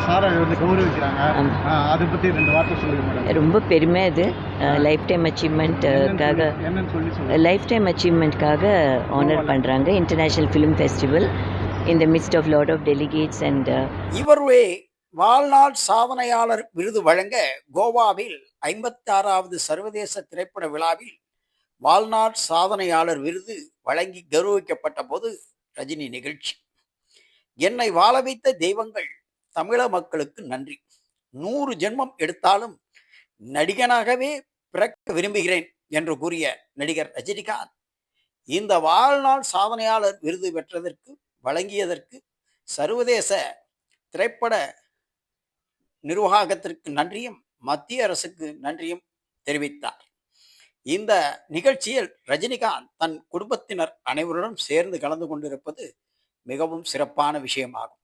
சாரை வந்து கௌரவிக்கிறாங்க. அதை பற்றி 2 வார்த்தை சொல்லுங்க மேடம். ரொம்ப பெருமை இது. லைஃப் டைம் அச்சீவ்மெண்ட்டுக்காக என்னன்னு சொல்லி லைஃப் டைம் அச்சீவ்மெண்ட்காக ஆனர் பண்ணுறாங்க. International film festival in the midst of lot of delegates and இவருடைய வாழ்நாள் சாதனையாளர் விருது வழங்க கோவாவில் 56வது சர்வதேச திரைப்பட விழாவில் வாழ்நாள் சாதனையாளர் விருது வழங்கி கௌரவிக்கப்பட்ட போது ரஜினி நிகழ்ச்சி. என்னை வாழ வைத்த தெய்வங்கள் தமிழக மக்களுக்கு நன்றி. 100 ஜென்மம் எடுத்தாலும் நடிகனாகவே பிறக்க விரும்புகிறேன் என்று கூறிய நடிகர் ரஜினிகாந்த் இந்த வாழ்நாள் சாதனையாளர் விருது பெற்றதற்கு வழங்கியதற்கு சர்வதேச திரைப்பட நிர்வாகத்திற்கு நன்றியும் மத்திய அரசுக்கு நன்றியும் தெரிவித்தார். இந்த நிகழ்ச்சியில் ரஜினிகாந்த் தன் குடும்பத்தினர் அனைவருடன் சேர்ந்து கலந்து கொண்டிருப்பது மிகவும் சிறப்பான விஷயமாகும்.